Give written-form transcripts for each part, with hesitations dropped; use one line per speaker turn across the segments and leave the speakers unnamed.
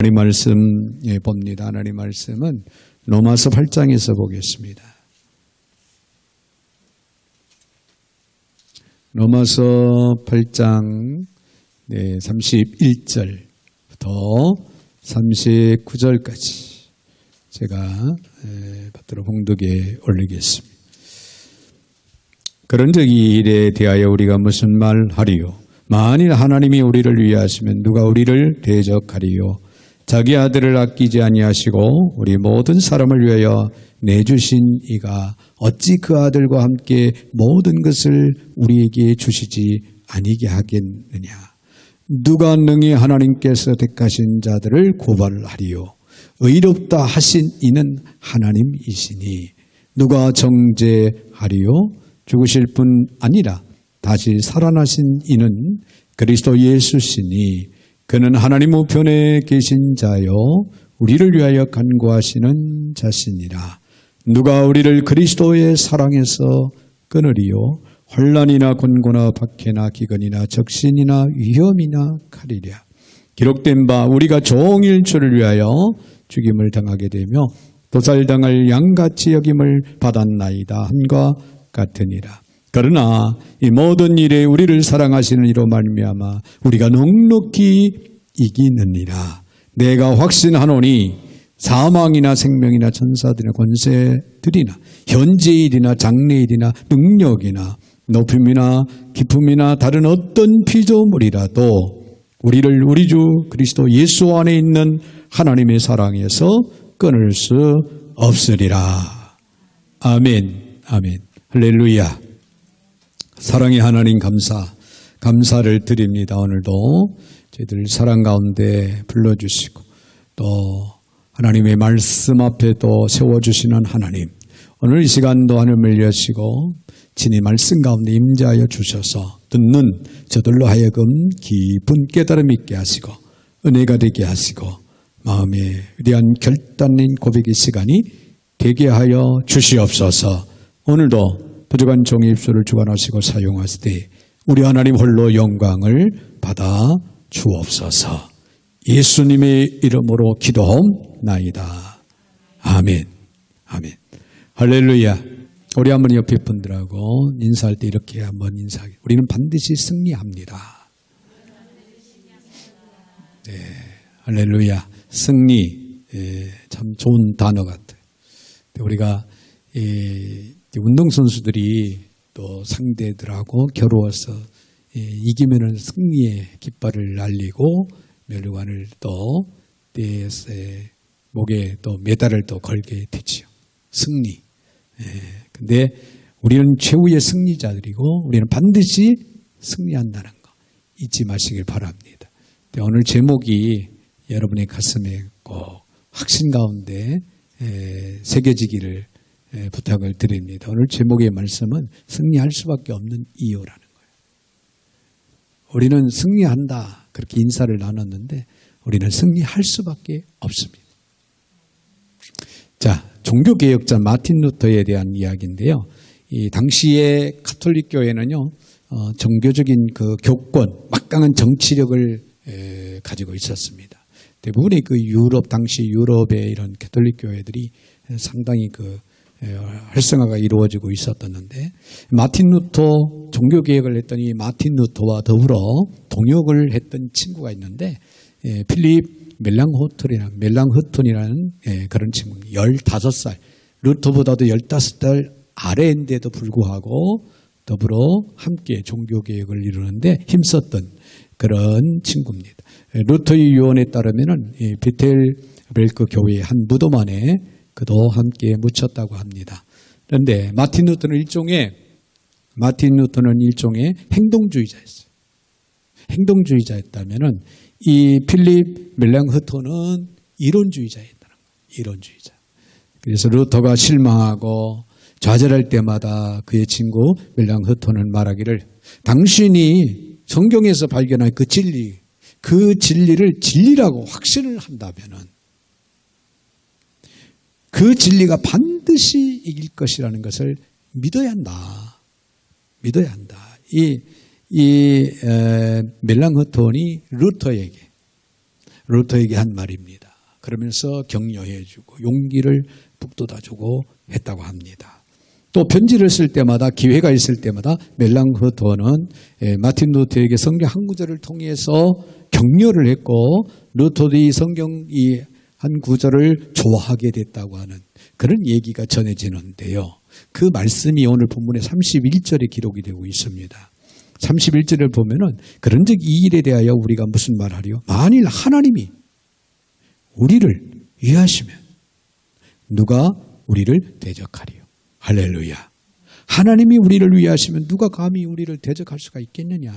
하나님 말씀 봅니다. 하나님 말씀은 로마서 8장에서 보겠습니다. 로마서 8장 31절부터 39절까지 제가 받들어 봉독에 올리겠습니다. 그런즉 이 일에 대하여 우리가 무슨 말하리요? 만일 하나님이 우리를 위하시면 누가 우리를 대적하리요? 자기 아들을 아끼지 아니하시고 우리 모든 사람을 위하여 내주신 이가 어찌 그 아들과 함께 모든 것을 우리에게 주시지 아니게 하겠느냐? 누가 능히 하나님께서 택하신 자들을 고발하리요? 의롭다 하신 이는 하나님이시니 누가 정죄하리요? 죽으실 뿐 아니라 다시 살아나신 이는 그리스도 예수시니 그는 하나님 우편에 계신 자요 우리를 위하여 간구하시는 자시니라. 누가 우리를 그리스도의 사랑에서 끊으리요? 환난이나 곤고나 박해나 기근이나 적신이나 위험이나 칼이랴. 기록된 바 우리가 종일 주를 위하여 죽임을 당하게 되며 도살당할 양같이 여김을 받았나이다 한과 같으니라. 그러나 이 모든 일에 우리를 사랑하시는 이로 말미암아 우리가 넉넉히 이기느니라. 내가 확신하노니 사망이나 생명이나 천사들이나 권세들이나 현재일이나 장래일이나 능력이나 높임이나 깊음이나 다른 어떤 피조물이라도 우리를 우리 주 그리스도 예수 안에 있는 하나님의 사랑에서 끊을 수 없으리라. 아멘. 아멘. 할렐루야. 사랑의 하나님 감사를 드립니다. 오늘도 저희들 사랑 가운데 불러주시고 또 하나님의 말씀 앞에 또 세워주시는 하나님, 오늘 이 시간도 하늘을 여시고 친히 말씀 가운데 임재하여 주셔서 듣는 저들로 하여금 깊은 깨달음 있게 하시고 은혜가 되게 하시고 마음에 위대한 결단인 고백의 시간이 되게 하여 주시옵소서. 오늘도 부족한 종의 입술을 주관하시고 사용하시되 우리 하나님 홀로 영광을 받아 주옵소서. 예수님의 이름으로 기도하옵나이다. 아멘. 아멘. 할렐루야. 우리 한번 옆에 분들하고 인사할 때 이렇게 한번 인사하게. 우리는 반드시 승리합니다. 네. 할렐루야. 승리. 참 좋은 단어 같아요. 우리가 운동선수들이 또 상대들하고 겨루어서 이기면은 승리의 깃발을 날리고 멸류관을 또 목에 또 메달을 또 걸게 되지요. 승리. 근데 우리는 최후의 승리자들이고 우리는 반드시 승리한다는 거 잊지 마시길 바랍니다. 오늘 제목이 여러분의 가슴에 꼭 확신 가운데 새겨지기를 부탁을 드립니다. 오늘 제목의 말씀은 승리할 수밖에 없는 이유라는 거예요. 우리는 승리한다 그렇게 인사를 나눴는데 우리는 승리할 수밖에 없습니다. 자, 종교개혁자 마틴 루터에 대한 이야기인데요. 이 당시의 가톨릭 교회는요, 종교적인 그 교권, 막강한 정치력을 가지고 있었습니다. 대부분의 그 당시 유럽의 이런 가톨릭 교회들이 상당히 그 활성화가 이루어지고 있었었는데 마틴 루터 종교개혁을 했더니 마틴 루터와 더불어 동역을 했던 친구가 있는데 필립 멜랑흐톤이라는 그런 친구입니다. 15살 루터보다도 15살 아래인데도 불구하고 더불어 함께 종교개혁을 이루는데 힘썼던 그런 친구입니다. 루터의 유언에 따르면 비텔벨크 교회의 한 무덤 안에 그도 함께 묻혔다고 합니다. 그런데 마틴 루터는 일종의 행동주의자였어요. 행동주의자였다면은 이 필립 멜랑흐톤은 이론주의자였다는 거예요. 이론주의자. 그래서 루터가 실망하고 좌절할 때마다 그의 친구 멜랑흐톤은 말하기를 당신이 성경에서 발견한 그 진리를 진리라고 확신을 한다면은 그 진리가 반드시 이길 것이라는 것을 믿어야 한다. 믿어야 한다. 멜랑흐톤이 루터에게 루터에게 한 말입니다. 그러면서 격려해주고 용기를 북돋아주고 했다고 합니다. 또 편지를 쓸 때마다 기회가 있을 때마다 멜랑흐터는 마틴 루터에게 성경 한 구절을 통해서 격려를 했고 루터도 이 성경 이 한 구절을 좋아하게 됐다고 하는 그런 얘기가 전해지는데요. 그 말씀이 오늘 본문의 31절에 기록이 되고 있습니다. 31절을 보면은 그런즉 이 일에 대하여 우리가 무슨 말하리요? 만일 하나님이 우리를 위하시면 누가 우리를 대적하리요? 할렐루야. 하나님이 우리를 위하시면 누가 감히 우리를 대적할 수가 있겠느냐?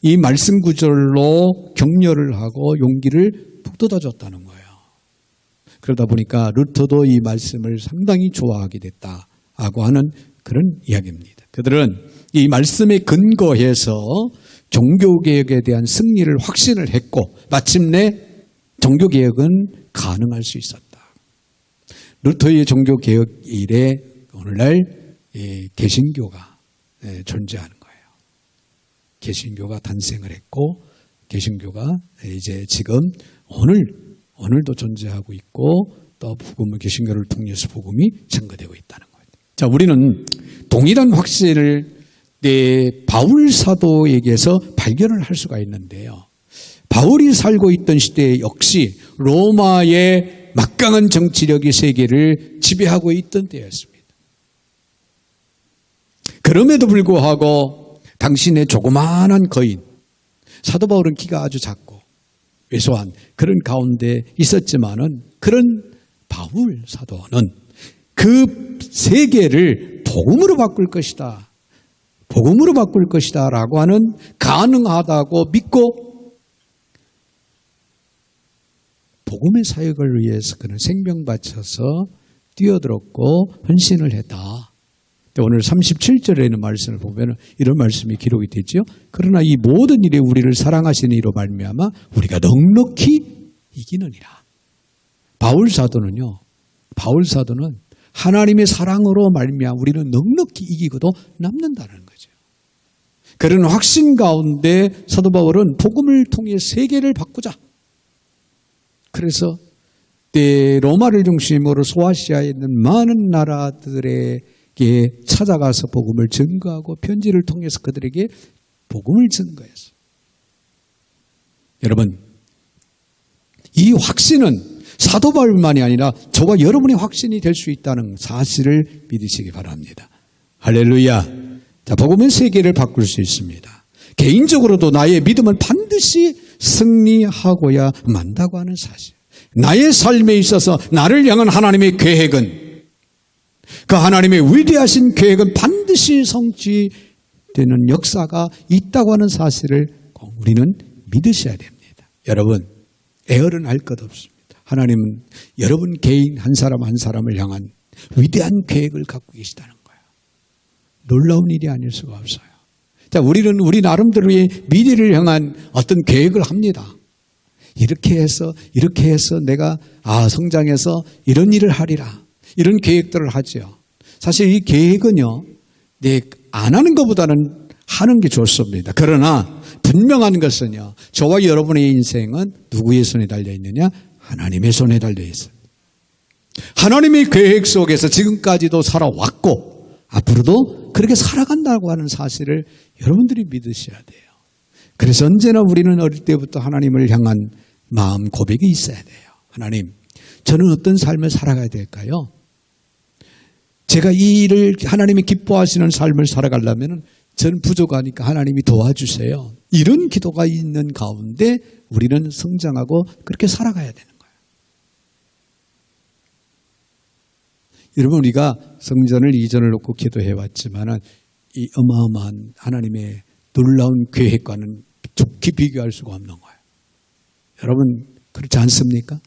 이 말씀 구절로 격려를 하고 용기를 북돋아줬다는 거예요. 그러다 보니까 루터도 이 말씀을 상당히 좋아하게 됐다고 하는 그런 이야기입니다. 그들은 이 말씀에 근거해서 종교개혁에 대한 승리를 확신을 했고 마침내 종교개혁은 가능할 수 있었다. 루터의 종교개혁 이래 오늘날 개신교가 존재하는 거예요. 개신교가 탄생을 했고 개신교가 이제 지금 오늘도 존재하고 있고 또 복음을 개신교를 통해서 복음이 증거되고 있다는 거예요. 자, 우리는 동일한 확신을 바울 사도에게서 발견을 할 수가 있는데요. 바울이 살고 있던 시대 역시 로마의 막강한 정치력이 세계를 지배하고 있던 때였습니다. 그럼에도 불구하고 당신의 조그마한 거인, 사도 바울은 키가 아주 작고 왜소한 그런 가운데 있었지만은 그런 바울 사도는 그 세계를 복음으로 바꿀 것이다. 복음으로 바꿀 것이다 라고 하는 가능하다고 믿고 복음의 사역을 위해서 그는 생명 바쳐서 뛰어들었고 헌신을 했다. 오늘 37절에 있는 말씀을 보면 이런 말씀이 기록이 되죠. 그러나 이 모든 일에 우리를 사랑하시는 이로 말미암아 우리가 넉넉히 이기느니라. 바울 사도는 하나님의 사랑으로 말미암아 우리는 넉넉히 이기고도 남는다는 거죠. 그런 확신 가운데 사도 바울은 복음을 통해 세계를 바꾸자. 그래서 로마를 중심으로 소아시아에 있는 많은 나라들에게 찾아가서 복음을 증거하고 편지를 통해서 그들에게 복음을 증거했어요. 여러분, 이 확신은 사도 바울만이 아니라 저와 여러분의 확신이 될 수 있다는 사실을 믿으시기 바랍니다. 할렐루야. 자, 복음은 세계를 바꿀 수 있습니다. 개인적으로도 나의 믿음을 반드시 승리하고야 만다고 하는 사실. 나의 삶에 있어서 나를 향한 하나님의 계획은 그 하나님의 위대하신 계획은 반드시 성취되는 역사가 있다고 하는 사실을 우리는 믿으셔야 됩니다. 여러분, 애어른 할 것 없습니다. 하나님은 여러분 개인 한 사람 한 사람을 향한 위대한 계획을 갖고 계시다는 거예요. 놀라운 일이 아닐 수가 없어요. 자, 우리는 우리 나름대로의 미래를 향한 어떤 계획을 합니다. 이렇게 해서 내가 성장해서 이런 일을 하리라. 이런 계획들을 하죠. 사실 이 계획은요, 안 하는 것보다는 하는 게 좋습니다. 그러나 분명한 것은요, 저와 여러분의 인생은 누구의 손에 달려 있느냐? 하나님의 손에 달려 있어요. 하나님의 계획 속에서 지금까지도 살아왔고 앞으로도 그렇게 살아간다고 하는 사실을 여러분들이 믿으셔야 돼요. 그래서 언제나 우리는 어릴 때부터 하나님을 향한 마음 고백이 있어야 돼요. 하나님, 저는 어떤 삶을 살아가야 될까요? 제가 이 일을 하나님이 기뻐하시는 삶을 살아가려면 저는 부족하니까 하나님이 도와주세요. 이런 기도가 있는 가운데 우리는 성장하고 그렇게 살아가야 되는 거예요. 여러분, 우리가 성전을 이전을 놓고 기도해왔지만 이 어마어마한 하나님의 놀라운 계획과는 좋게 비교할 수가 없는 거예요. 여러분, 그렇지 않습니까?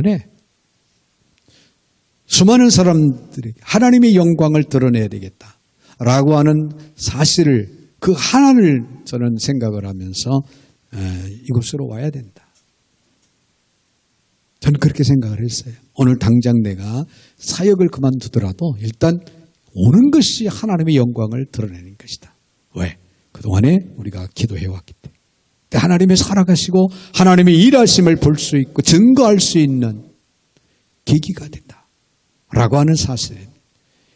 네. 수많은 사람들이 하나님의 영광을 드러내야 되겠다라고 하는 사실을 그 하나를 저는 생각을 하면서 이곳으로 와야 된다. 저는 그렇게 생각을 했어요. 오늘 당장 내가 사역을 그만두더라도 일단 오는 것이 하나님의 영광을 드러내는 것이다. 왜? 그동안에 우리가 기도해왔기 때문에. 그때 하나님이 살아가시고 하나님의 일하심을 볼 수 있고 증거할 수 있는 계기가 된다라고 하는 사실입니다.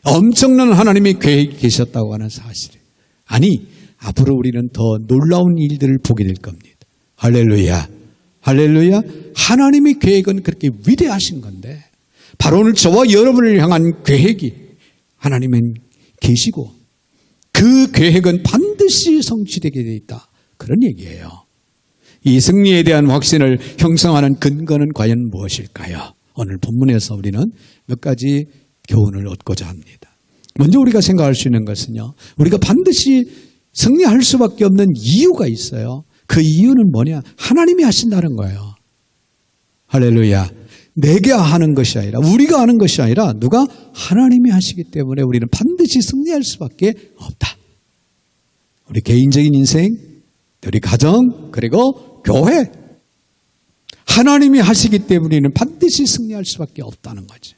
엄청난 하나님의 계획이 계셨다고 하는 사실이에요. 아니, 앞으로 우리는 더 놀라운 일들을 보게 될 겁니다. 할렐루야, 할렐루야. 하나님의 계획은 그렇게 위대하신 건데 바로 오늘 저와 여러분을 향한 계획이 하나님은 계시고 그 계획은 반드시 성취되게 되어 있다, 그런 얘기예요. 이 승리에 대한 확신을 형성하는 근거는 과연 무엇일까요? 오늘 본문에서 우리는 몇 가지 교훈을 얻고자 합니다. 먼저 우리가 생각할 수 있는 것은요, 우리가 반드시 승리할 수밖에 없는 이유가 있어요. 그 이유는 뭐냐? 하나님이 하신다는 거예요. 할렐루야. 내가 하는 것이 아니라, 우리가 하는 것이 아니라 누가? 하나님이 하시기 때문에 우리는 반드시 승리할 수밖에 없다. 우리 개인적인 인생, 우리 가정, 그리고 교회, 하나님이 하시기 때문에 우리는 반드시 승리할 수밖에 없다는 거죠.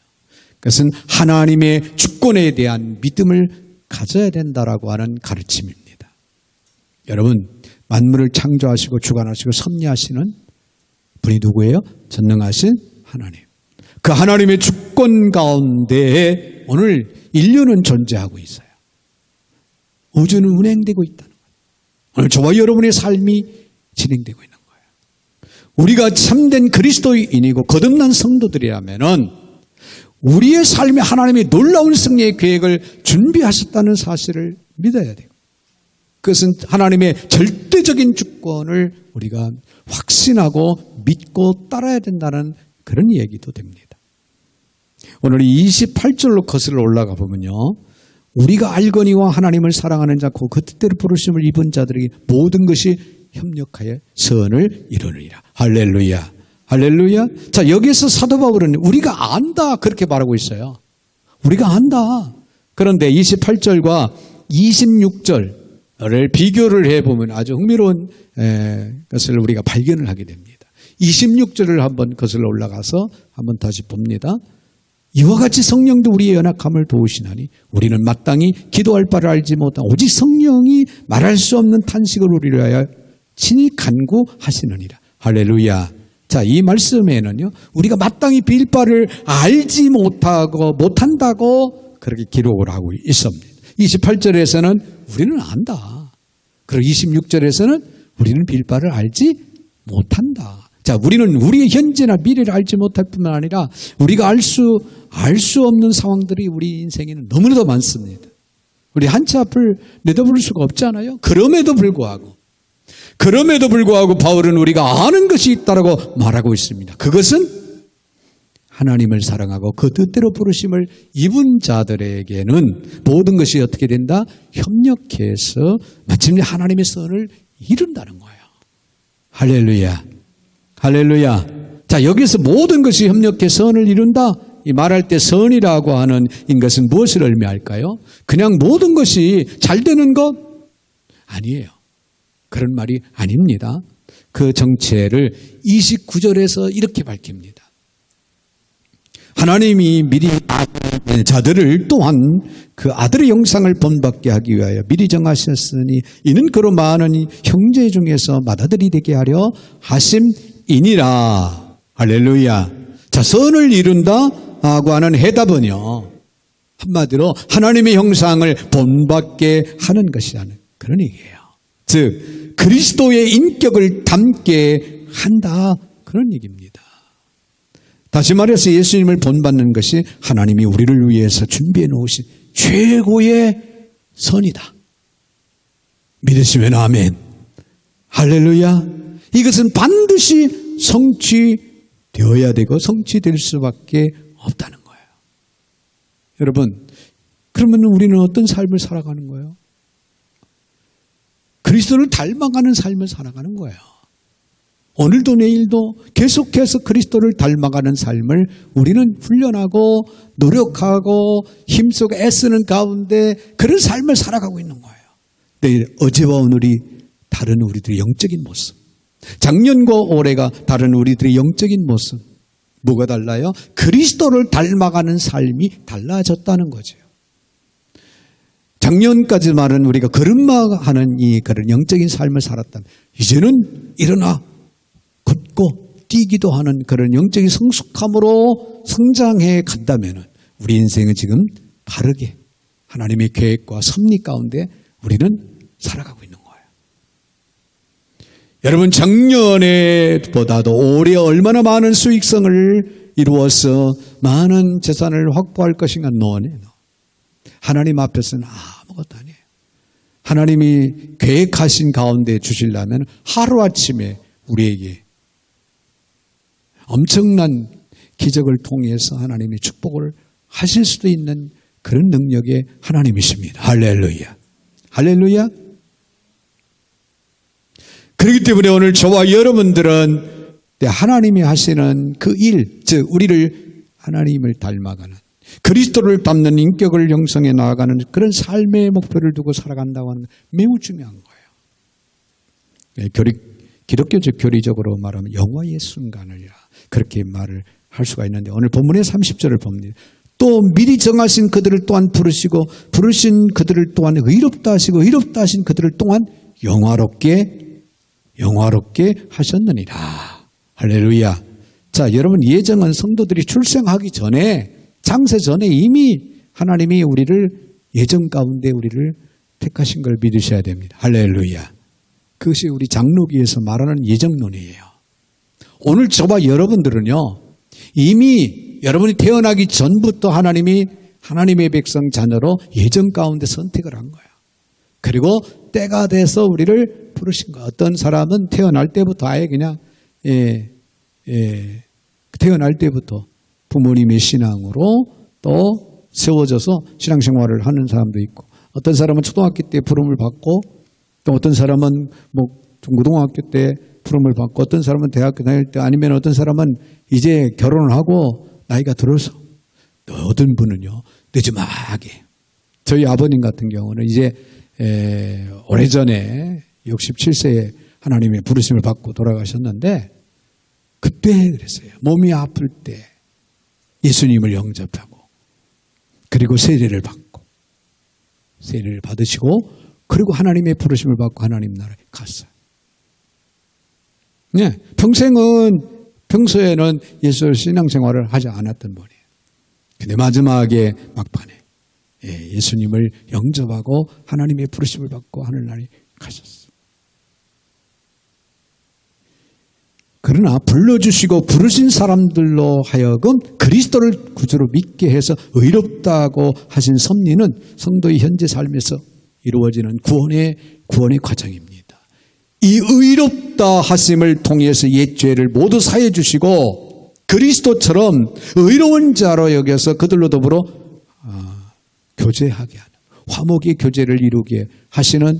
그것은 하나님의 주권에 대한 믿음을 가져야 된다라고 하는 가르침입니다. 여러분, 만물을 창조하시고 주관하시고 섭리하시는 분이 누구예요? 전능하신 하나님. 그 하나님의 주권 가운데 오늘 인류는 존재하고 있어요. 우주는 운행되고 있다는 거예요. 오늘 저와 여러분의 삶이 진행되고 있는 거예요. 우리가 참된 그리스도인이고 거듭난 성도들이라면은 우리의 삶에 하나님의 놀라운 승리의 계획을 준비하셨다는 사실을 믿어야 돼요. 그것은 하나님의 절대적인 주권을 우리가 확신하고 믿고 따라야 된다는 그런 얘기도 됩니다. 오늘 28절로 거슬러 올라가 보면요, 우리가 알거니와 하나님을 사랑하는 자고 그 뜻대로 부르심을 입은 자들에게 모든 것이 협력하여 선을 이루느니라. 할렐루야, 할렐루야. 자, 여기에서 사도 바울은 우리가 안다 그렇게 말하고 있어요. 우리가 안다. 그런데 28절과 26절을 비교를 해보면 아주 흥미로운 것을 우리가 발견을 하게 됩니다. 26절을 한번 거슬러 올라가서 한번 다시 봅니다. 이와 같이 성령도 우리의 연약함을 도우시나니 우리는 마땅히 기도할 바를 알지 못한 오직 성령이 말할 수 없는 탄식을 우리를 위하여 친히 간구하시느니라. 할렐루야. 자, 이 말씀에는요, 우리가 마땅히 빌 바를 알지 못한다고 그렇게 기록을 하고 있습니다. 28절에서는 우리는 안다. 그리고 26절에서는 우리는 빌 바를 알지 못한다. 자, 우리는 우리의 현재나 미래를 알지 못할 뿐만 아니라 우리가 알 수 없는 상황들이 우리 인생에는 너무나도 많습니다. 우리 한치 앞을 내다볼 수가 없잖아요. 그럼에도 불구하고 바울은 우리가 아는 것이 있다라고 말하고 있습니다. 그것은 하나님을 사랑하고 그 뜻대로 부르심을 입은 자들에게는 모든 것이 어떻게 된다? 협력해서 마침내 하나님의 선을 이룬다는 거예요. 할렐루야, 할렐루야. 자, 여기서 모든 것이 협력해 선을 이룬다. 이 말할 때 선이라고 하는 것은 무엇을 의미할까요? 그냥 모든 것이 잘 되는 것? 아니에요. 그런 말이 아닙니다. 그 정체를 29절에서 이렇게 밝힙니다. 하나님이 미리 자들을 또한 그 아들의 형상을 본받게 하기 위하여 미리 정하셨으니 이는 그로 많은 형제 중에서 맏아들이 되게 하려 하심이니라. 할렐루야. 자, 선을 이룬다고 하는 해답은요, 한마디로 하나님의 형상을 본받게 하는 것이라는 그런 얘기예요. 즉 그리스도의 인격을 담게 한다, 그런 얘기입니다. 다시 말해서 예수님을 본받는 것이 하나님이 우리를 위해서 준비해 놓으신 최고의 선이다. 믿으시면 아멘. 할렐루야. 이것은 반드시 성취되어야 되고 성취될 수밖에 없다는 거예요. 여러분, 그러면 우리는 어떤 삶을 살아가는 거예요? 그리스도를 닮아가는 삶을 살아가는 거예요. 오늘도 내일도 계속해서 그리스도를 닮아가는 삶을 우리는 훈련하고 노력하고 힘쓰고 애쓰는 가운데 그런 삶을 살아가고 있는 거예요. 근데 어제와 오늘이 다른 우리들의 영적인 모습, 작년과 올해가 다른 우리들의 영적인 모습, 뭐가 달라요? 그리스도를 닮아가는 삶이 달라졌다는 거죠. 작년까지 말은 우리가 걸음마하는 이 그런 영적인 삶을 살았다면 이제는 일어나 걷고 뛰기도 하는 그런 영적인 성숙함으로 성장해 간다면 우리 인생은 지금 바르게 하나님의 계획과 섭리 가운데 우리는 살아가고 있는 거예요. 여러분, 작년에보다도 올해 얼마나 많은 수익성을 이루어서 많은 재산을 확보할 것인가? 노네. 하나님 앞에서는 아무것도 아니에요. 하나님이 계획하신 가운데 주시려면 하루아침에 우리에게 엄청난 기적을 통해서 하나님의 축복을 하실 수도 있는 그런 능력의 하나님이십니다. 할렐루야. 할렐루야. 그렇기 때문에 오늘 저와 여러분들은 하나님이 하시는 그 일, 즉 우리를 하나님을 닮아가는 그리스도를 닮는 인격을 형성해 나아가는 그런 삶의 목표를 두고 살아간다고 하는 건 매우 중요한 거예요. 기독교적 교리적으로 말하면 영화의 순간을이라 그렇게 말을 할 수가 있는데 오늘 본문의 30절을 봅니다. 또 미리 정하신 그들을 또한 부르시고 부르신 그들을 또한 의롭다 하시고 의롭다 하신 그들을 또한 영화롭게 하셨느니라. 할렐루야. 자, 여러분, 예정은 성도들이 출생하기 전에 창세 전에 이미 하나님이 우리를 예정 가운데 우리를 택하신 걸 믿으셔야 됩니다. 할렐루야. 그것이 우리 장로기에서 말하는 예정론이에요. 오늘 저와 여러분들은요, 이미 여러분이 태어나기 전부터 하나님이 하나님의 백성 자녀로 예정 가운데 선택을 한 거예요. 그리고 때가 돼서 우리를 부르신 거예요. 어떤 사람은 태어날 때부터 아예 그냥 태어날 때부터 부모님의 신앙으로 또 세워져서 신앙생활을 하는 사람도 있고, 어떤 사람은 초등학교 때 부름을 받고, 또 어떤 사람은 고등학교 때 부름을 받고, 어떤 사람은 대학교 다닐 때, 아니면 어떤 사람은 이제 결혼을 하고 나이가 들어서, 또 어떤 분은요 늦지막하게. 저희 아버님 같은 경우는 이제 오래전에 67세에 하나님의 부르심을 받고 돌아가셨는데, 그때 그랬어요. 몸이 아플 때 예수님을 영접하고, 그리고 세례를 받으시고, 그리고 하나님의 부르심을 받고 하나님 나라에 갔어요. 네, 평소에는 예수 신앙생활을 하지 않았던 분이에요. 근데 마지막에 막판에 예수님을 영접하고 하나님의 부르심을 받고 하늘나라에 가셨어요. 그러나 불러주시고 부르신 사람들로 하여금 그리스도를 구주로 믿게 해서 의롭다고 하신 섭리는 성도의 현재 삶에서 이루어지는 구원의 과정입니다. 이 의롭다 하심을 통해서 옛 죄를 모두 사해 주시고 그리스도처럼 의로운 자로 여겨서 그들로 더불어 교제하게 하는, 화목의 교제를 이루게 하시는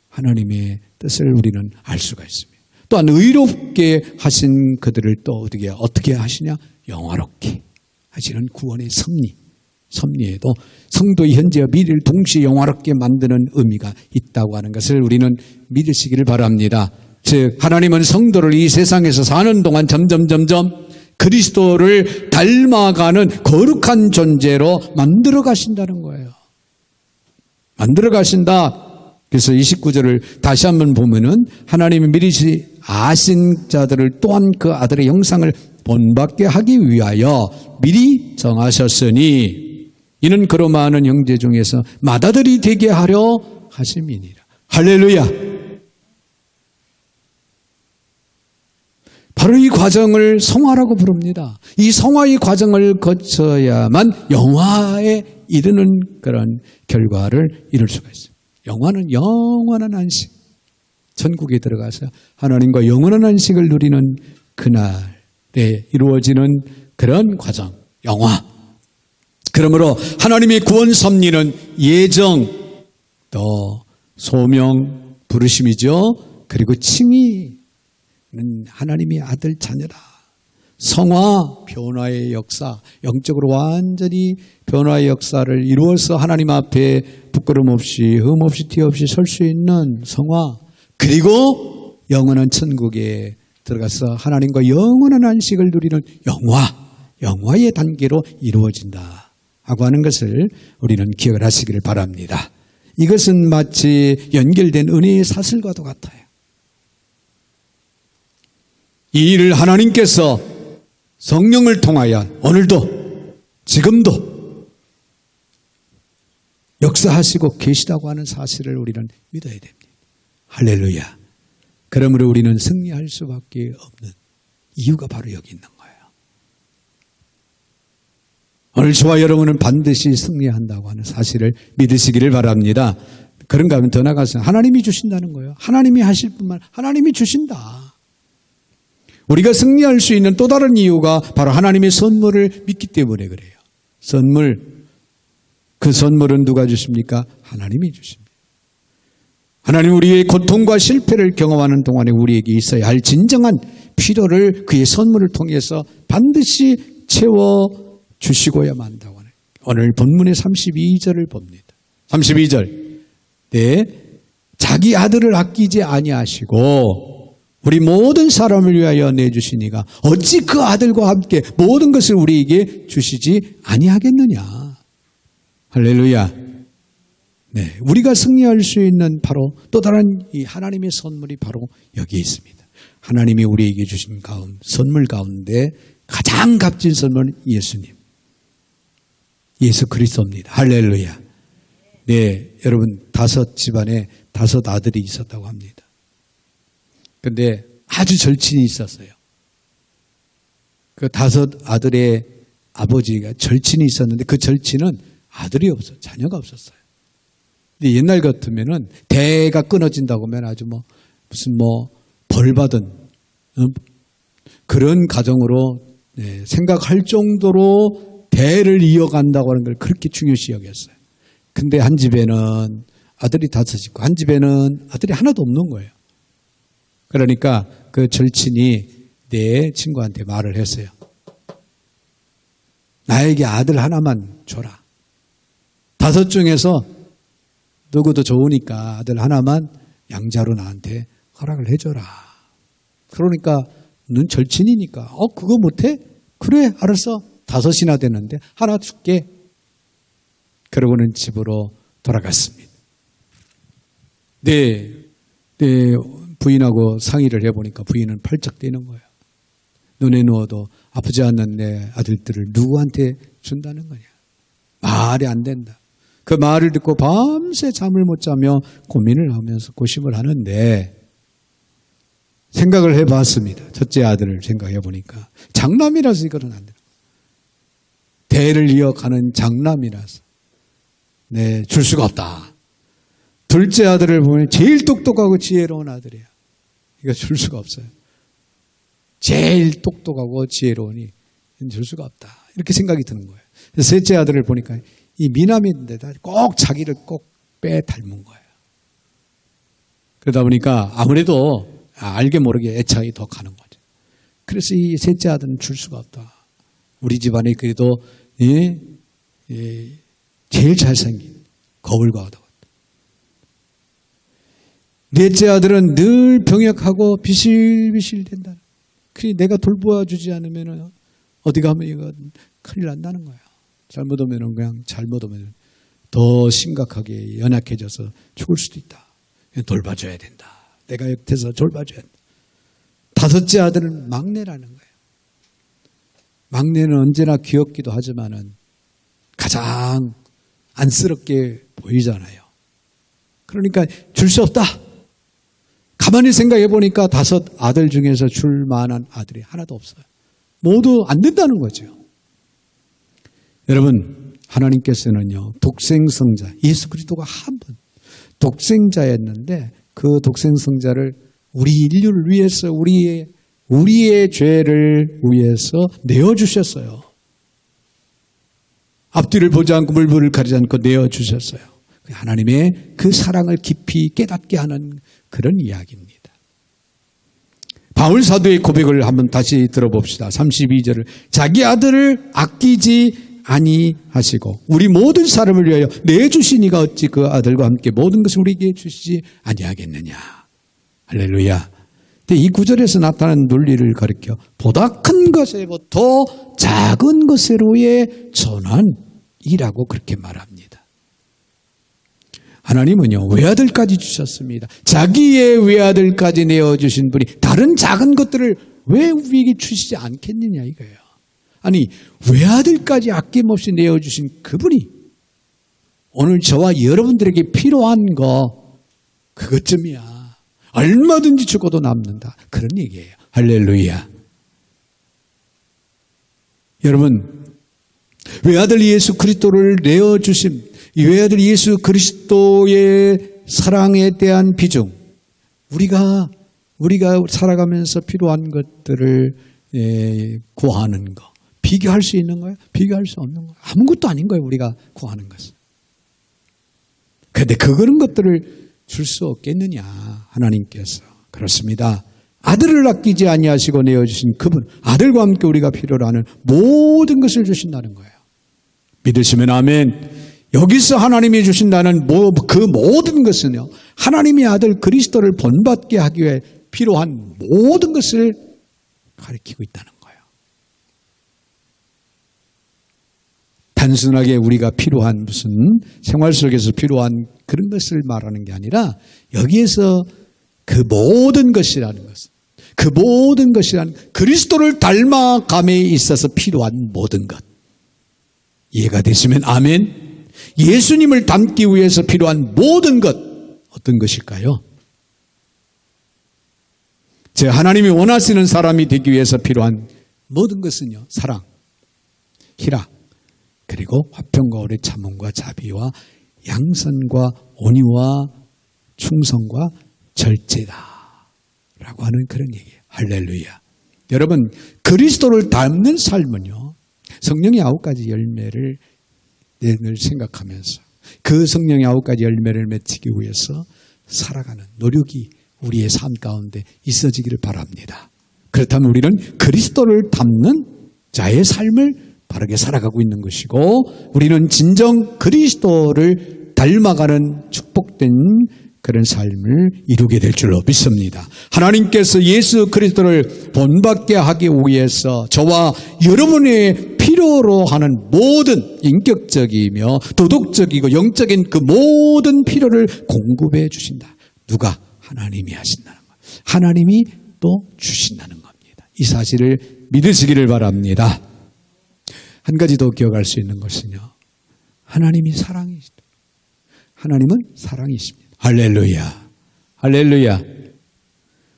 하나님의 뜻을 우리는 알 수가 있습니다. 또한 의롭게 하신 그들을 또 어떻게 하시냐? 영화롭게 하시는 구원의 섭리에도 성도의 현재와 미래를 동시에 영화롭게 만드는 의미가 있다고 하는 것을 우리는 믿으시기를 바랍니다. 즉 하나님은 성도를 이 세상에서 사는 동안 점점 그리스도를 닮아가는 거룩한 존재로 만들어 가신다는 거예요. 만들어 가신다. 그래서 29절을 다시 한번 보면은 하나님이 미리 아신 자들을 또한 그 아들의 형상을 본받게 하기 위하여 미리 정하셨으니 이는 그로 많은 형제 중에서 맏아들이 되게 하려 하심이니라. 할렐루야. 바로 이 과정을 성화라고 부릅니다. 이 성화의 과정을 거쳐야만 영화에 이르는 그런 결과를 이룰 수가 있어요. 영화는 영원한 안식, 천국에 들어가서 하나님과 영원한 안식을 누리는 그날에 이루어지는 그런 과정, 영화. 그러므로 하나님의 구원 섭리는 예정, 또 소명, 부르심이죠. 그리고 칭의는 하나님의 아들 자녀다. 성화, 변화의 역사, 영적으로 완전히 변화의 역사를 이루어서 하나님 앞에 부끄럼 없이, 흠 없이, 티 없이 설 수 있는 성화, 그리고 영원한 천국에 들어가서 하나님과 영원한 안식을 누리는 영화의 단계로 이루어진다 하고 하는 것을 우리는 기억을 하시기를 바랍니다. 이것은 마치 연결된 은혜의 사슬과도 같아요. 이 일을 하나님께서 성령을 통하여 오늘도 지금도 역사하시고 계시다고 하는 사실을 우리는 믿어야 됩니다. 할렐루야. 그러므로 우리는 승리할 수밖에 없는 이유가 바로 여기 있는 거예요. 오늘 저와 여러분은 반드시 승리한다고 하는 사실을 믿으시기를 바랍니다. 그런가 하면 더 나아가서 하나님이 주신다는 거예요. 하나님이 하실 뿐만 하나님이 주신다. 우리가 승리할 수 있는 또 다른 이유가 바로 하나님의 선물을 믿기 때문에 그래요. 선물, 그 선물은 누가 주십니까? 하나님이 주십니다. 하나님 우리의 고통과 실패를 경험하는 동안에 우리에게 있어야 할 진정한 필요를 그의 선물을 통해서 반드시 채워주시고야만 한다고 하는 오늘 본문의 32절을 봅니다. 32절. 네, 자기 아들을 아끼지 아니하시고 우리 모든 사람을 위하여 내주시니가 어찌 그 아들과 함께 모든 것을 우리에게 주시지 아니하겠느냐. 할렐루야. 네, 우리가 승리할 수 있는 바로 또 다른 이 하나님의 선물이 바로 여기에 있습니다. 하나님이 우리에게 주신 선물 가운데 가장 값진 선물은 예수님, 예수 그리스도입니다. 할렐루야. 네, 여러분 5집안에 5 아들이 있었다고 합니다. 그런데 아주 절친이 있었어요. 그 5 아들의 아버지가 절친이 있었는데 그 절친은 아들이 없어요. 자녀가 없었어요. 근데 옛날 같으면은 대가 끊어진다고 하면 아주 무슨 벌 받은 그런 가정으로 생각할 정도로 대를 이어간다고 하는 걸 그렇게 중요시 여겼어요. 근데 한 집에는 아들이 5 있고 한 집에는 아들이 하나도 없는 거예요. 그러니까 그 절친이 내 친구한테 말을 했어요. 나에게 아들 하나만 줘라. 5 중에서 누구도 좋으니까 아들 하나만 양자로 나한테 허락을 해줘라. 그러니까 넌 절친이니까 그거 못해? 그래 알았어. 5이나 되는데 하나 줄게. 그러고는 집으로 돌아갔습니다. 네, 부인하고 상의를 해보니까 부인은 펄쩍 뛰는 거예요. 눈에 누워도 아프지 않는 내 아들들을 누구한테 준다는 거냐. 말이 안 된다. 그 말을 듣고 밤새 잠을 못 자며 고민을 하면서 고심을 하는데 생각을 해봤습니다. 첫째 아들을 생각해 보니까 장남이라서 이거는 안 돼요. 대를 이어가는 장남이라서 줄 수가 없다. 둘째 아들을 보면 제일 똑똑하고 지혜로운 아들이야. 이거 줄 수가 없어요. 제일 똑똑하고 지혜로우니 줄 수가 없다. 이렇게 생각이 드는 거예요. 셋째 아들을 보니까 이 미남인데다 꼭 자기를 꼭 빼닮은 거예요. 그러다 보니까 아무래도 알게 모르게 애착이 더 가는 거죠. 그래서 이 셋째 아들은 줄 수가 없다. 우리 집안에 그래도 제일 잘생긴 거울과 같다. 넷째 아들은 늘 병약하고 비실비실 된다. 그래 내가 돌보아주지 않으면 어디 가면 이거 큰일 난다는 거야. 잘못 오면 그냥 잘못 오면 더 심각하게 연약해져서 죽을 수도 있다. 돌봐줘야 된다. 내가 옆에서 돌봐줘야 된다. 5째 아들은 막내라는 거예요. 막내는 언제나 귀엽기도 하지만은 가장 안쓰럽게 보이잖아요. 그러니까 줄 수 없다. 가만히 생각해 보니까 5 아들 중에서 줄 만한 아들이 하나도 없어요. 모두 안 된다는 거죠. 여러분, 하나님께서는요, 독생성자, 예수 그리스도가 한 번 독생자였는데 그 독생성자를 우리 인류를 위해서 우리의 죄를 위해서 내어주셨어요. 앞뒤를 보지 않고 물불을 가리지 않고 내어주셨어요. 하나님의 그 사랑을 깊이 깨닫게 하는 그런 이야기입니다. 바울 사도의 고백을 한번 다시 들어봅시다. 32절을 자기 아들을 아끼지 아니하시고 우리 모든 사람을 위하여 내주시니가 어찌 그 아들과 함께 모든 것을 우리에게 주시지 아니하겠느냐. 할렐루야. 근데 이 구절에서 나타나는 논리를 가리켜 보다 큰 것에부터 작은 것으로의 전환이라고 그렇게 말합니다. 하나님은요, 외아들까지 주셨습니다. 자기의 외아들까지 내어주신 분이 다른 작은 것들을 왜 우리에게 주시지 않겠느냐 이거예요. 아니, 외아들까지 아낌없이 내어주신 그분이 오늘 저와 여러분들에게 필요한 거 그것쯤이야. 얼마든지 죽어도 남는다. 그런 얘기예요. 할렐루야. 여러분, 외아들 예수 그리스도를 내어주심, 이 외아들 예수 그리스도의 사랑에 대한 비중, 우리가 살아가면서 필요한 것들을 구하는 거, 비교할 수 있는 거예요? 비교할 수 없는 거예요? 아무것도 아닌 거예요, 우리가 구하는 것은. 그런데 그런 것들을 줄 수 없겠느냐, 하나님께서. 그렇습니다. 아들을 아끼지 아니하시고 내어주신 그분, 아들과 함께 우리가 필요로 하는 모든 것을 주신다는 거예요. 믿으시면 아멘. 여기서 하나님이 주신다는 그 모든 것은요, 하나님의 아들 그리스도를 본받게 하기 위해 필요한 모든 것을 가리키고 있다는 거예요. 단순하게 우리가 필요한 무슨 생활 속에서 필요한 그런 것을 말하는 게 아니라 여기에서 그 모든 것이라는 것은, 그 모든 것이란 그리스도를 닮아감에 있어서 필요한 모든 것. 이해가 되시면 아멘. 예수님을 닮기 위해서 필요한 모든 것, 어떤 것일까요? 하나님이 원하시는 사람이 되기 위해서 필요한 모든 것은요, 사랑, 희락, 그리고 화평과 오래 참음과 자비와 양선과 온유와 충성과 절제다 라고 하는 그런 얘기예요. 할렐루야. 여러분, 그리스도를 닮는 삶은요, 성령의 9가지 열매를 늘 생각하면서 그 성령의 9가지 열매를 맺히기 위해서 살아가는 노력이 우리의 삶 가운데 있어지기를 바랍니다. 그렇다면 우리는 그리스도를 닮는 자의 삶을 바르게 살아가고 있는 것이고, 우리는 진정 그리스도를 닮아가는 축복된 그런 삶을 이루게 될 줄로 믿습니다. 하나님께서 예수 그리스도를 본받게 하기 위해서 저와 여러분의 필요로 하는 모든 인격적이며 도덕적이고 영적인 그 모든 필요를 공급해 주신다. 누가? 하나님이 하신다는 거예요. 하나님이 또 주신다는 겁니다. 이 사실을 믿으시기를 바랍니다. 한 가지 더 기억할 수 있는 것은요, 하나님이 사랑이시다. 하나님은 사랑이십니다. 할렐루야. 할렐루야.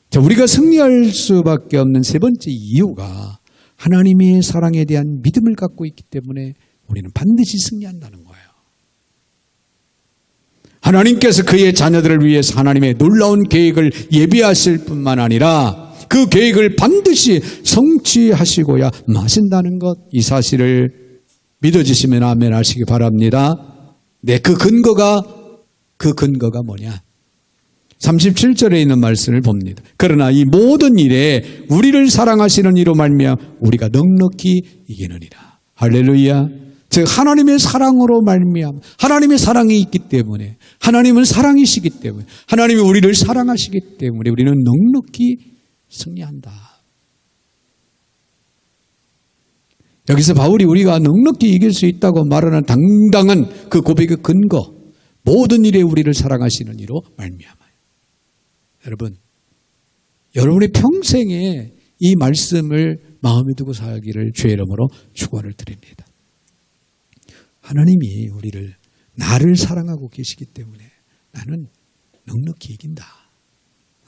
자, 우리가 승리할 수밖에 없는 세 번째 이유가 하나님의 사랑에 대한 믿음을 갖고 있기 때문에 우리는 반드시 승리한다는 거예요. 하나님께서 그의 자녀들을 위해서 하나님의 놀라운 계획을 예비하실 뿐만 아니라 그 계획을 반드시 성취하시고야 마신다는 것, 이 사실을 믿어지시면 아멘 하시기 바랍니다. 네, 그 근거가 뭐냐? 37절에 있는 말씀을 봅니다. 그러나 이 모든 일에 우리를 사랑하시는 이로 말미암아 우리가 넉넉히 이기느니라. 할렐루야. 즉 하나님의 사랑으로 말미암아, 하나님의 사랑이 있기 때문에, 하나님은 사랑이시기 때문에, 하나님이 우리를 사랑하시기 때문에 우리는 넉넉히 승리한다. 여기서 바울이 우리가 넉넉히 이길 수 있다고 말하는 당당한 그 고백의 근거, 모든 일에 우리를 사랑하시는 이로 말미암아요. 여러분, 여러분의 평생에 이 말씀을 마음에 두고 살기를 주의 이름으로 축원을 드립니다. 하나님이 나를 사랑하고 계시기 때문에 나는 넉넉히 이긴다.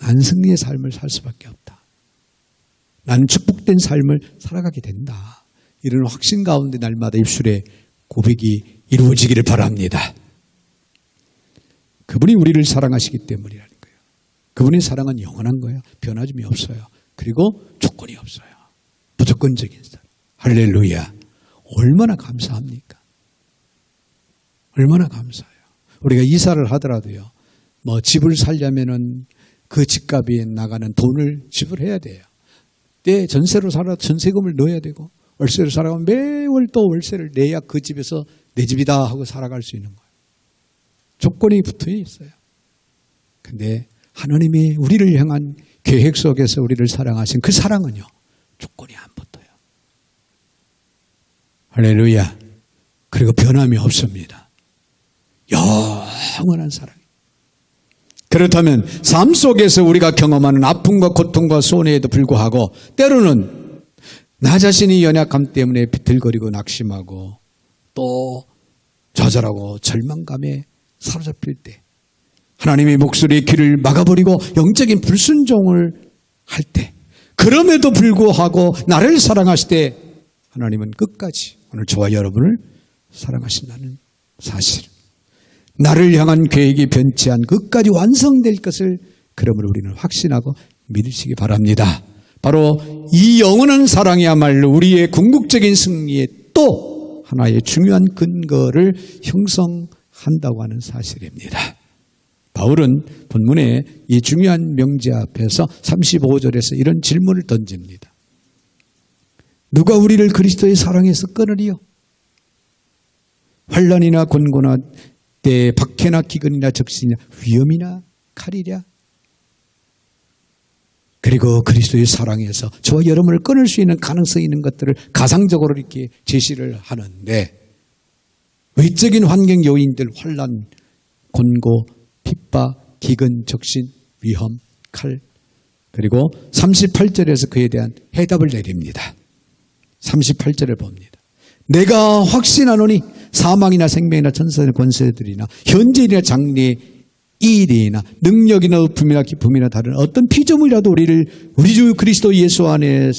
나는 승리의 삶을 살 수밖에 없다. 나는 축복된 삶을 살아가게 된다. 이런 확신 가운데 날마다 입술에 고백이 이루어지기를 바랍니다. 그분이 우리를 사랑하시기 때문이라는 거예요. 그분의 사랑은 영원한 거예요. 변화점이 없어요. 그리고 조건이 없어요. 무조건적인 사랑. 할렐루야. 얼마나 감사합니까? 얼마나 감사해요. 우리가 이사를 하더라도요, 집을 살려면은 그 집값이 나가는 돈을 지불해야 돼요. 때 전세로 살아도 전세금을 넣어야 되고, 월세로 살아가면 매월 또 월세를 내야 그 집에서 내 집이다 하고 살아갈 수 있는 거예요. 조건이 붙어 있어요. 근데 하나님이 우리를 향한 계획 속에서 우리를 사랑하신 그 사랑은요, 조건이 안 붙어요. 할렐루야. 그리고 변함이 없습니다. 영원한 사랑. 그렇다면 삶 속에서 우리가 경험하는 아픔과 고통과 손해에도 불구하고 때로는 나 자신이 연약함 때문에 비틀거리고 낙심하고 또 좌절하고 절망감에 사로잡힐 때 하나님의 목소리의 귀를 막아버리고 영적인 불순종을 할 때 그럼에도 불구하고 나를 사랑하실 때 하나님은 끝까지 오늘 저와 여러분을 사랑하신다는 사실, 나를 향한 계획이 변치 않고 끝까지 완성될 것을 그러므로 우리는 확신하고 믿으시기 바랍니다. 바로 이 영원한 사랑이야말로 우리의 궁극적인 승리에 또 하나의 중요한 근거를 형성한다고 하는 사실입니다. 바울은 본문의 이 중요한 명제 앞에서 35절에서 이런 질문을 던집니다. 누가 우리를 그리스도의 사랑에서 끊으리요? 환난이나 곤고나 때 박해나 기근이나 적신이나 위험이나 칼이랴? 그리고 그리스도의 사랑에서 저와 여러분을 끊을 수 있는 가능성이 있는 것들을 가상적으로 이렇게 제시를 하는데 외적인 환경 요인들, 환난, 곤고, 핍박, 기근, 적신, 위험, 칼, 그리고 38절에서 그에 대한 해답을 내립니다. 38절을 봅니다. 내가 확신하노니 사망이나 생명이나 천사나 권세들이나 현재이나 장래 일이나 능력이나 의품이나 기쁨이나 다른 어떤 피조물이라도 우리를 우리 주 그리스도 예수 안에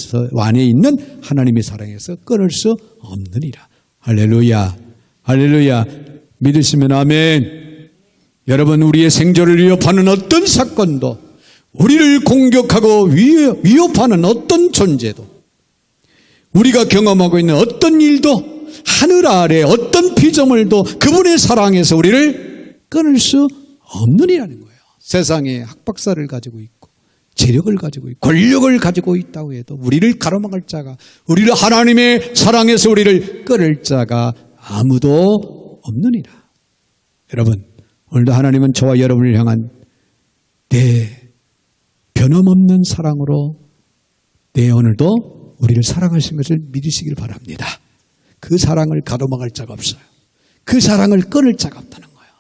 있는 하나님의 사랑에서 끊을 수 없느니라. 할렐루야, 할렐루야. 믿으시면 아멘. 여러분, 우리의 생존을 위협하는 어떤 사건도, 우리를 공격하고 위협하는 어떤 존재도, 우리가 경험하고 있는 어떤 일도, 하늘 아래 어떤 피조물도 그분의 사랑에서 우리를 끊을 수 없느니라는 거예요. 세상에 학박사를 가지고 있고 재력을 가지고 있고 권력을 가지고 있다고 해도 우리를 가로막을 자가, 우리를 하나님의 사랑에서 우리를 끊을 자가 아무도 없느니라. 여러분, 오늘도 하나님은 저와 여러분을 향한 변함없는 사랑으로 오늘도 우리를 사랑하신 것을 믿으시길 바랍니다. 그 사랑을 가로막을 자가 없어요. 그 사랑을 끊을 자가 없다는 거예요.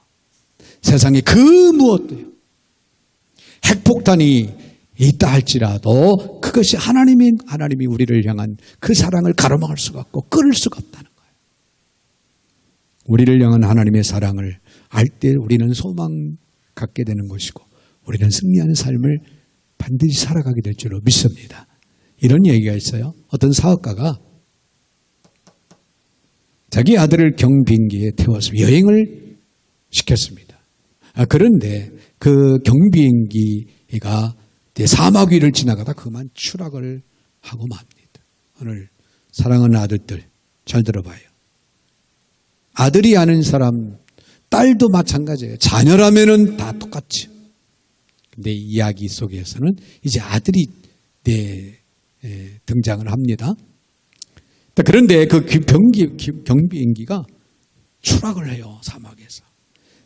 세상에 그 무엇도요. 핵폭탄이 있다 할지라도 그것이 하나님이 우리를 향한 그 사랑을 가로막을 수가 없고 끊을 수가 없다는 거예요. 우리를 향한 하나님의 사랑을 알 때 우리는 소망 갖게 되는 것이고 우리는 승리하는 삶을 반드시 살아가게 될 줄로 믿습니다. 이런 얘기가 있어요. 어떤 사업가가 자기 아들을 경비행기에 태워서 여행을 시켰습니다. 그런데 그 경비행기가 사막 위를 지나가다 그만 추락을 하고 맙니다. 오늘 사랑하는 아들들 잘 들어봐요. 아들이 아는 사람, 딸도 마찬가지예요. 자녀라면은 다 똑같죠. 근데 이야기 속에서는 이제 아들이 등장을 합니다. 그런데 그 경비행기가 추락을 해요, 사막에서.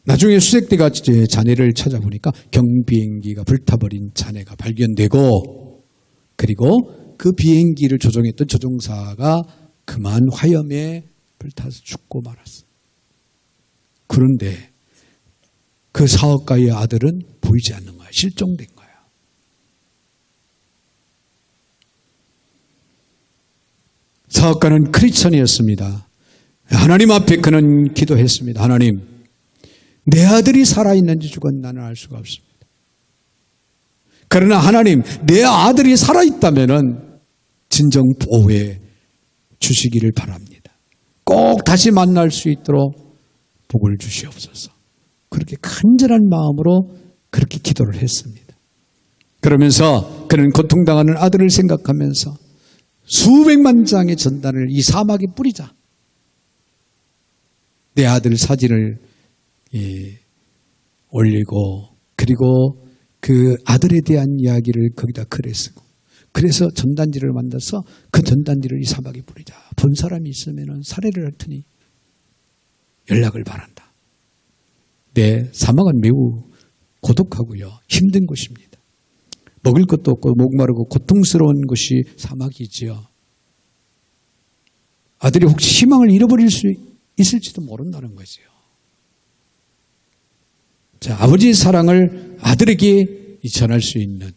나중에 수색대가 자네를 찾아보니까 경비행기가 불타버린 자네가 발견되고, 그리고 그 비행기를 조종했던 조종사가 그만 화염에 불타서 죽고 말았어. 그런데 그 사업가의 아들은 보이지 않는 거야. 실종된 거야. 사업가는 크리스천이었습니다. 하나님 앞에 그는 기도했습니다. 하나님, 내 아들이 살아있는지 죽었는지 나는 알 수가 없습니다. 그러나 하나님, 내 아들이 살아있다면 진정 보호해 주시기를 바랍니다. 꼭 다시 만날 수 있도록 복을 주시옵소서. 그렇게 간절한 마음으로 그렇게 기도를 했습니다. 그러면서 그는 고통당하는 아들을 생각하면서 수백만 장의 전단을 이 사막에 뿌리자. 내 아들 사진을 올리고, 그리고 그 아들에 대한 이야기를 거기다 글에 쓰고, 그래서 전단지를 만들어서 그 전단지를 이 사막에 뿌리자. 본 사람이 있으면 살해를 할 테니 연락을 바란다. 네, 사막은 매우 고독하고요, 힘든 곳입니다. 먹을 것도 없고 목마르고 고통스러운 곳이 사막이지요. 아들이 혹시 희망을 잃어버릴 수 있을지도 모른다는 거지요. 자, 아버지의 사랑을 아들에게 전할 수 있는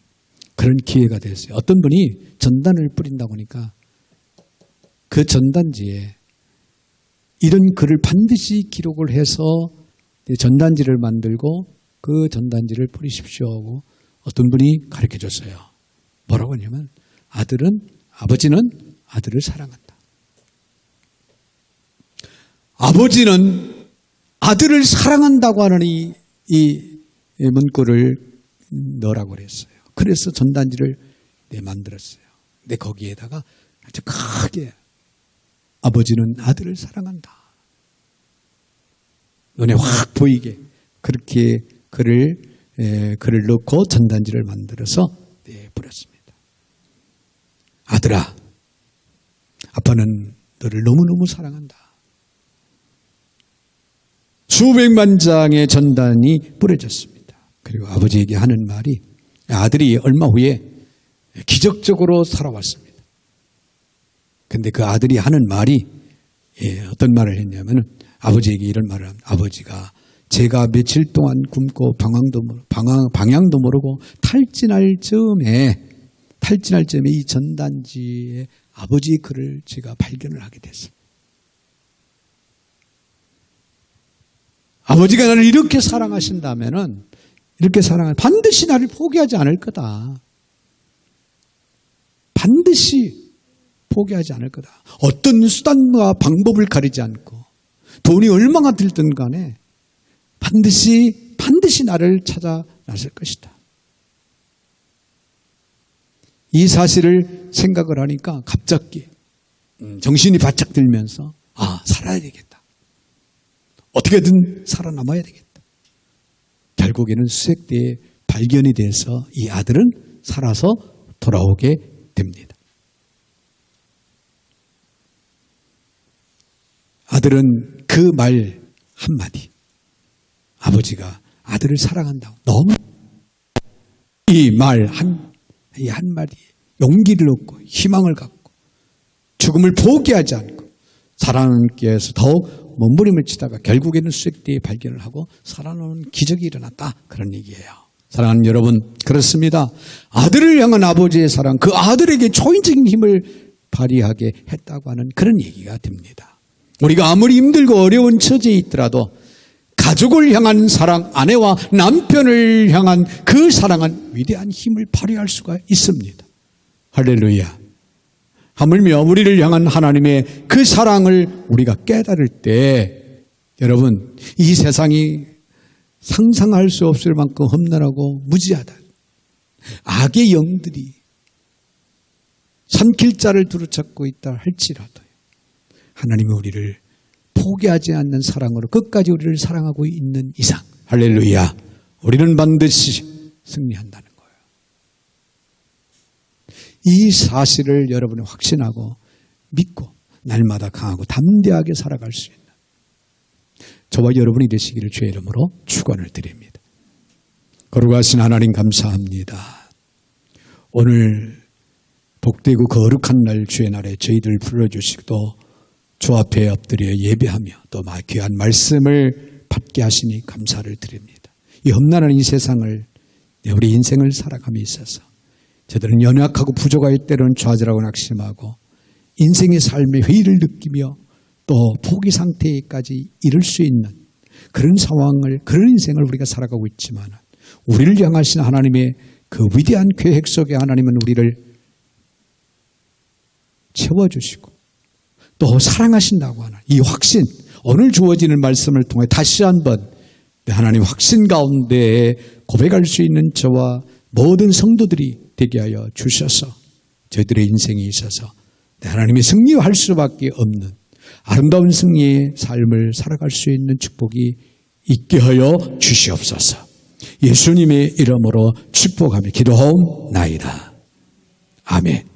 그런 기회가 됐어요. 어떤 분이 전단을 뿌린다고 하니까 그 전단지에 이런 글을 반드시 기록을 해서 전단지를 만들고 그 전단지를 뿌리십시오 하고 어떤 분이 가르쳐 줬어요. 뭐라고 하냐면 아버지는 아들을 사랑한다. 아버지는 아들을 사랑한다고 하는 이 문구를 넣으라고 그랬어요. 그래서 전단지를 만들었어요. 근데 거기에다가 아주 크게 아버지는 아들을 사랑한다. 눈에 확 보이게 그렇게 글을 넣고 전단지를 만들어서 뿌렸습니다. 아들아, 아빠는 너를 너무너무 사랑한다. 수백만 장의 전단이 뿌려졌습니다. 그리고 아버지에게 하는 말이 아들이 얼마 후에 기적적으로 살아왔습니다. 근데 그 아들이 하는 말이 어떤 말을 했냐면 아버지에게 이런 말을 합니다. 아버지가 제가 며칠 동안 굶고 방향도 모르고 탈진할 즈음에 이 전단지에 아버지의 글을 제가 발견을 하게 됐습니다. 아버지가 나를 이렇게 사랑하신다면은 반드시 나를 포기하지 않을 거다. 반드시 포기하지 않을 거다. 어떤 수단과 방법을 가리지 않고 돈이 얼마나 들든 간에 반드시 나를 찾아 나설 것이다. 이 사실을 생각을 하니까 갑자기 정신이 바짝 들면서 살아야 되겠다. 어떻게든 살아남아야 되겠다. 결국에는 수색대에 발견이 돼서 이 아들은 살아서 돌아오게 됩니다. 아들은 그 말 한마디, 아버지가 아들을 사랑한다고 너무 이 말 한마디에 용기를 얻고 희망을 갖고 죽음을 포기하지 않고 살아남기 위해서 더욱 몸부림을 치다가 결국에는 수색대에 발견을 하고 살아나는 기적이 일어났다. 그런 얘기예요. 사랑하는 여러분, 그렇습니다. 아들을 향한 아버지의 사랑, 그 아들에게 초인적인 힘을 발휘하게 했다고 하는 그런 얘기가 됩니다. 우리가 아무리 힘들고 어려운 처지에 있더라도 가족을 향한 사랑, 아내와 남편을 향한 그 사랑은 위대한 힘을 발휘할 수가 있습니다. 할렐루야. 하물며 우리를 향한 하나님의 그 사랑을 우리가 깨달을 때 여러분, 이 세상이 상상할 수 없을 만큼 험난하고 무지하다. 악의 영들이 삼킬 자를 두루찾고 있다 할지라도 하나님이 우리를 포기하지 않는 사랑으로 끝까지 우리를 사랑하고 있는 이상, 할렐루야, 우리는 반드시 승리한다는 거예요. 이 사실을 여러분이 확신하고 믿고 날마다 강하고 담대하게 살아갈 수 있는 저와 여러분이 되시기를 주의 이름으로 축원을 드립니다. 거룩하신 하나님 감사합니다. 오늘 복되고 거룩한 날 주의 날에 저희들 불러주시고 또 주 앞에 엎드려 예배하며 또 귀한 말씀을 받게 하시니 감사를 드립니다. 이 험난한 이 세상을 우리 인생을 살아감에 있어서 저들은 연약하고 부족할 때로는 좌절하고 낙심하고 인생의 삶의 회의를 느끼며 또 포기 상태까지 이를 수 있는 그런 상황을, 그런 인생을 우리가 살아가고 있지만 우리를 향하신 하나님의 그 위대한 계획 속에 하나님은 우리를 채워주시고 또 사랑하신다고 하는 이 확신, 오늘 주어지는 말씀을 통해 다시 한번 하나님 확신 가운데 고백할 수 있는 저와 모든 성도들이 되게 하여 주셔서 저희들의 인생에 있어서 하나님의 승리할 수밖에 없는 아름다운 승리의 삶을 살아갈 수 있는 축복이 있게 하여 주시옵소서. 예수님의 이름으로 축복하며 기도하옵나이다. 아멘.